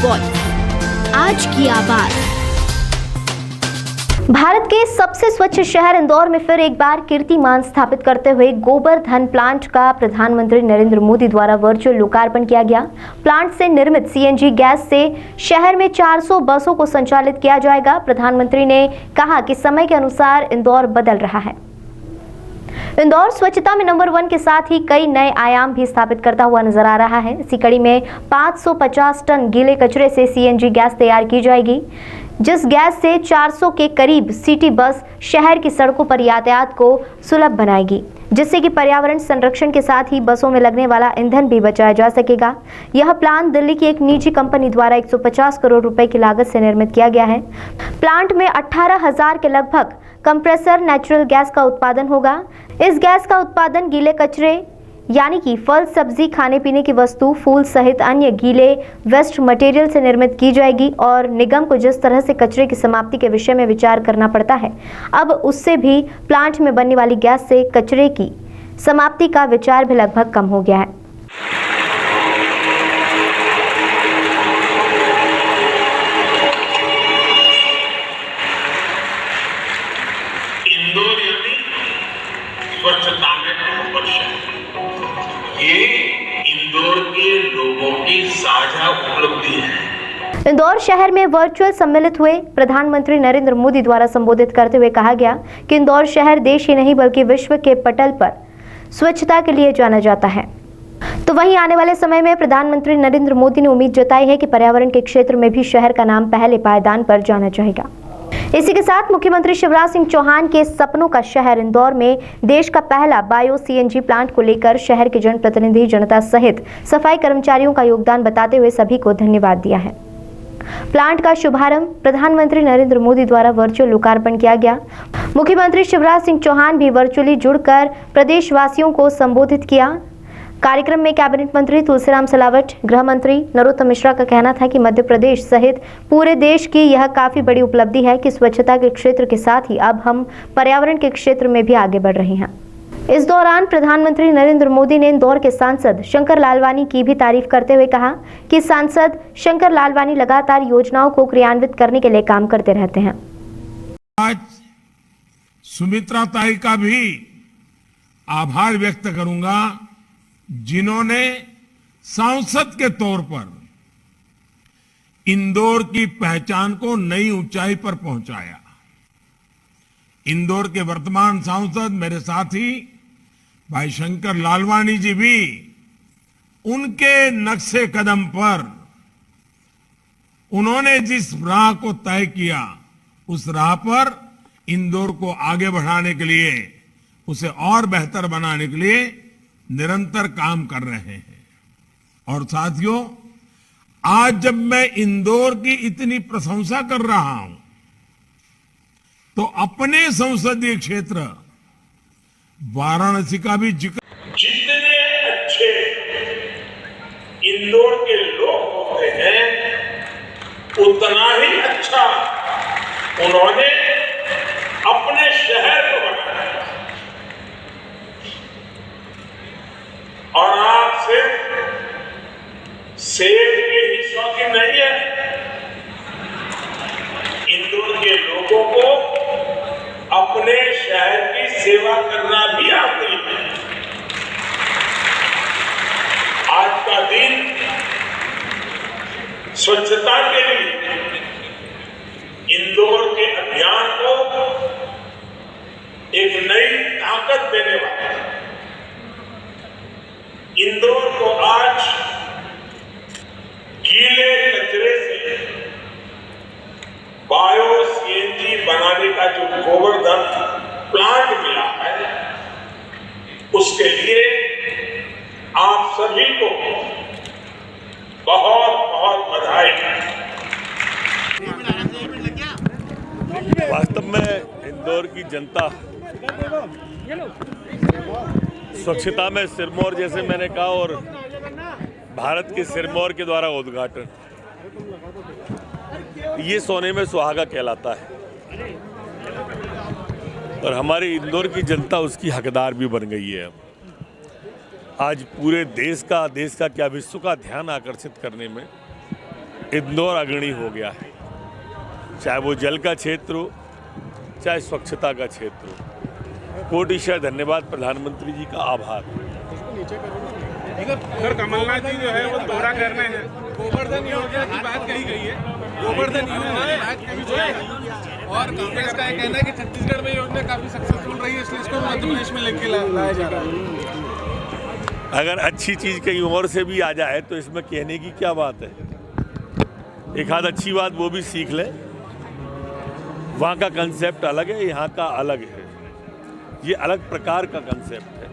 Voice, आज की आवाज। भारत के सबसे स्वच्छ शहर इंदौर में फिर एक बार कीर्तिमान स्थापित करते हुए गोबर्धन प्लांट का प्रधानमंत्री नरेंद्र मोदी द्वारा वर्चुअल लोकार्पण किया गया। प्लांट से निर्मित सीएनजी गैस से शहर में 400 बसों को संचालित किया जाएगा। प्रधानमंत्री ने कहा कि समय के अनुसार इंदौर बदल रहा है। इंदौर स्वच्छता में नंबर 1 के साथ ही कई नए आयाम भी स्थापित करता हुआ नजर आ रहा है। इसी कड़ी में 550 टन गीले कचरे से सीएनजी गैस तैयार की जाएगी, जिस गैस से 400 के करीब सिटी बस शहर की सड़कों पर यातायात को सुलभ बनाएगी, जिससे कि पर्यावरण संरक्षण के साथ ही बसों में लगने वाला ईंधन भी बचाया जा सकेगा। यह प्लांट दिल्ली की एक निजी कंपनी द्वारा 150 करोड़ रुपए की लागत से निर्मित किया गया है। प्लांट में 18,000 के लगभग कंप्रेसर नेचुरल गैस का उत्पादन होगा। इस गैस का उत्पादन गीले कचरे यानी कि फल, सब्जी, खाने पीने की वस्तु, फूल सहित अन्य गीले वेस्ट मटेरियल से निर्मित की जाएगी और निगम को जिस तरह से कचरे की समाप्ति के विषय में विचार करना पड़ता है, अब उससे भी प्लांट में बनने वाली गैस से कचरे की समाप्ति का विचार भी लगभग कम हो गया है। इंदौर यानी स्वच्छता में नंबर शहर। ये इंदौर के लोगों की साझा उपलब्धि है। इंदौर शहर में वर्चुअल सम्मिलित हुए प्रधानमंत्री नरेंद्र मोदी द्वारा संबोधित करते हुए कहा गया कि इंदौर शहर देश ही नहीं बल्कि विश्व के पटल पर स्वच्छता के लिए जाना जाता है। तो वहीं आने वाले समय में प्रधानमंत्री नरेंद्र मोदी ने उम्मीद जताई है कि पर्यावरण के क्षेत्र में भी शहर का नाम पहले पायदान पर जाना चाहेगा। इसी के साथ मुख्यमंत्री शिवराज सिंह चौहान के सपनों का शहर इंदौर में देश का पहला बायो सीएनजी प्लांट को लेकर शहर के जनप्रतिनिधि, जनता सहित सफाई कर्मचारियों का योगदान बताते हुए सभी को धन्यवाद दिया है। प्लांट का शुभारंभ प्रधानमंत्री नरेंद्र मोदी द्वारा वर्चुअल लोकार्पण किया गया। मुख्यमंत्री शिवराज सिंह चौहान भी वर्चुअली जुड़कर प्रदेशवासियों को संबोधित किया। कार्यक्रम में कैबिनेट मंत्री तुलसीराम सिलावट, गृह मंत्री नरोत्तम मिश्रा का कहना था कि मध्य प्रदेश सहित पूरे देश की यह काफी बड़ी उपलब्धि है कि स्वच्छता के क्षेत्र के साथ ही अब हम पर्यावरण के क्षेत्र में भी आगे बढ़ रहे हैं। इस दौरान प्रधानमंत्री नरेंद्र मोदी ने इंदौर के सांसद शंकर लालवानी की भी तारीफ करते हुए कहा कि सांसद शंकर लालवानी लगातार योजनाओं को क्रियान्वित करने के लिए काम करते रहते हैं। आज सुमित्रा ताई का भी आभार व्यक्त करूंगा, जिन्होंने सांसद के तौर पर इंदौर की पहचान को नई ऊंचाई पर पहुंचाया। इंदौर के वर्तमान सांसद मेरे साथी भाई शंकर लालवानी जी भी उनके नक्शे कदम पर उन्होंने जिस राह को तय किया, उस राह पर इंदौर को आगे बढ़ाने के लिए, उसे और बेहतर बनाने के लिए निरंतर काम कर रहे हैं। और साथियों, आज जब मैं इंदौर की इतनी प्रशंसा कर रहा हूं, तो अपने संसदीय क्षेत्र वाराणसी का भी जिक्र। जितने अच्छे इंदौर के लोग होते हैं, उतना ही अच्छा उन्होंने अपने शहर को बनाया। और आप सेब के हिस्सों की नहीं है, इंदौर के लोगों को अपने शहर की सेवा करना भी आती है। आज का दिन स्वच्छता के लिए इंदौर के अभियान को एक नई ताकत देने वाला है। इंदौर को आज गीले कचरे से बायो सीएनजी बनाने का जो गोबर्धन प्लांट मिला है, उसके लिए आप सभी को बहुत बहुत बधाई। वास्तव में इंदौर की जनता स्वच्छता में सिरमौर, जैसे मैंने कहा, और भारत के सिरमौर के द्वारा उद्घाटन, ये सोने में सुहागा कहलाता है और हमारी इंदौर की जनता उसकी हकदार भी बन गई है। आज पूरे देश का क्या विश्व का ध्यान आकर्षित करने में इंदौर अग्रणी हो गया है, चाहे वो जल का क्षेत्र हो, चाहे स्वच्छता का क्षेत्र हो। कोटिशः धन्यवाद, प्रधानमंत्री जी का आभार। सर कमलनाथ जी जो है वो दौरा करने हैं, गोवर्धन योजना की बात कही गई है, गोवर्धन योजना की बात कही गई है और कांग्रेस का कहना है कि छत्तीसगढ़ में योजना काफी सक्सेसफुल रही है, इसलिए इसको मध्य प्रदेश में लेके लाया जा रहा है। अगर अच्छी चीज़ कहीं और से भी आ जाए तो इसमें कहने की क्या बात है। एक आध अच्छी बात वो भी सीख लें। वहाँ का कंसेप्ट अलग है, यहाँ का अलग है, ये अलग प्रकार का कंसेप्ट है।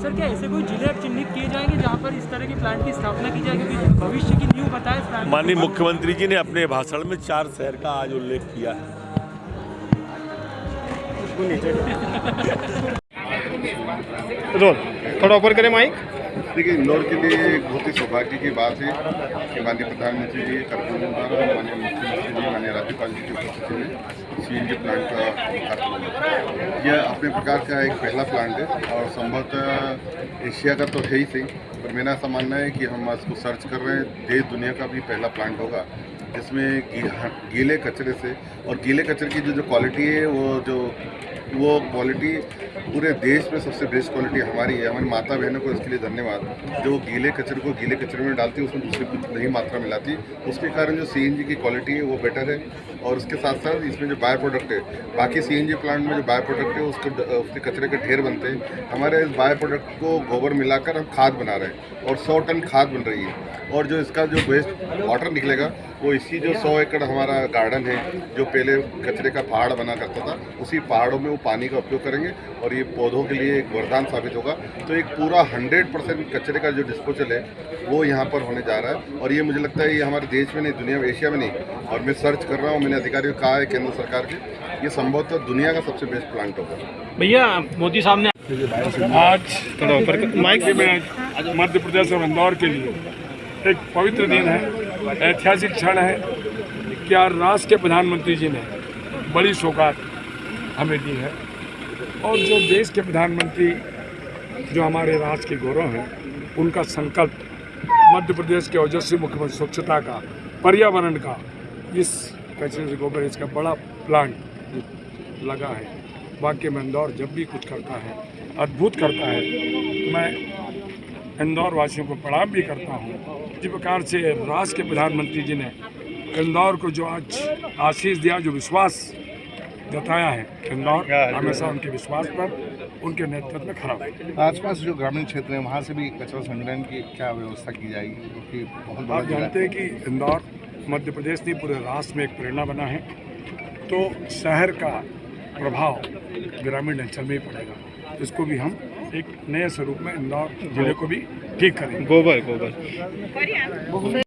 सर क्या ऐसे कोई जिले चिन्हित किए जाएंगे जहाँ पर इस तरह के प्लांट की स्थापना की जाएगी, क्योंकि भविष्य की नींव बताए इस प्लांट? माननीय मुख्यमंत्री जी ने अपने भाषण में 4 शहर का आज उल्लेख किया है। थोड़ा ऊपर करें माइक। देखिए, इंदौर के लिए एक बहुत ही सौभाग्य की बात है कि माननीय प्रधानमंत्री जी कार्यक्रम द्वारा माननीय मुख्यमंत्री जी, माननीय राज्यपाल जी की उपस्थिति में सीएनजी प्लांट का उद्घाटन हुआ। यह अपने प्रकार का एक पहला प्लांट है और संभवतः एशिया का तो है ही सही, पर मेरा ऐसा मानना है कि हम इसको सर्च कर रहे हैं, देश दुनिया का भी पहला प्लांट होगा जिसमें गीले कचरे से, और गीले कचरे की जो क्वालिटी है वो क्वालिटी पूरे देश में सबसे बेस्ट क्वालिटी हमारी है। हमारी माता बहनों को इसके लिए धन्यवाद, जो गीले कचरे को गीले कचरे में डालती है, उसमें दूसरी कुछ नहीं मात्रा मिलाती, उसके कारण जो सीएनजी की क्वालिटी है वो बेटर है। और उसके साथ साथ इसमें जो बायो प्रोडक्ट है, बाकी सीएनजी प्लांट में जो बायो प्रोडक्ट है उसके कचरे के ढेर बनते हैं, हमारे इस बायो प्रोडक्ट को गोबर मिलाकर हम खाद बना रहे हैं और 100 टन खाद बन रही है। और जो इसका जो वेस्ट वाटर निकलेगा वो इसी जो 100 एकड़ हमारा गार्डन है, जो पहले कचरे का पहाड़ बना करता था, उसी पहाड़ों में वो पानी का उपयोग करेंगे और ये पौधों के लिए एक वरदान साबित होगा। तो एक पूरा 100% कचरे का जो डिस्पोजल है वो यहाँ पर होने जा रहा है। और ये मुझे लगता है ये हमारे देश में नहीं, दुनिया में, एशिया में नहीं, और मैं सर्च कर रहा हूँ, मैंने अधिकारियों को कहा है केंद्र सरकार के, ये संभवतः दुनिया का सबसे बेस्ट प्लांट होगा। भैया मोदी साहब ने आज थोड़ा ऊपर माइक में मध्य प्रदेश और इंदौर के लिए एक पवित्र दिन है, ऐतिहासिक क्षण है। क्या राष्ट्र के प्रधानमंत्री जी ने बड़ी सौगात हमें दी है, और जो देश के प्रधानमंत्री जो हमारे राज्य के गौरव हैं, उनका संकल्प मध्य प्रदेश के ओजस्वी मुख्यमंत्री स्वच्छता का, पर्यावरण का, इस कचरे से गोबर इसका बड़ा प्लांट लगा है। वाकई में इंदौर जब भी कुछ करता है, अद्भुत करता है। मैं इंदौर वासियों को प्रणाम भी करता हूँ। जिस प्रकार से राष्ट्र के प्रधानमंत्री जी ने इंदौर को जो आज आशीष दिया, जो विश्वास जताया है, इंदौर हमेशा उनके विश्वास पर, उनके नेतृत्व में खड़ा है। आसपास जो ग्रामीण क्षेत्र है वहाँ से भी कचरा संग्रहण की क्या व्यवस्था की जाएगी, क्योंकि बहुत बड़ा आप जानते हैं कि इंदौर मध्य प्रदेश नहीं पूरे राष्ट्र में एक प्रेरणा बना है, तो शहर का प्रभाव ग्रामीण अंचल में ही पड़ेगा। इसको भी हम एक नए स्वरूप में इंदौर जिले को भी ठीक करेंगे। गोबर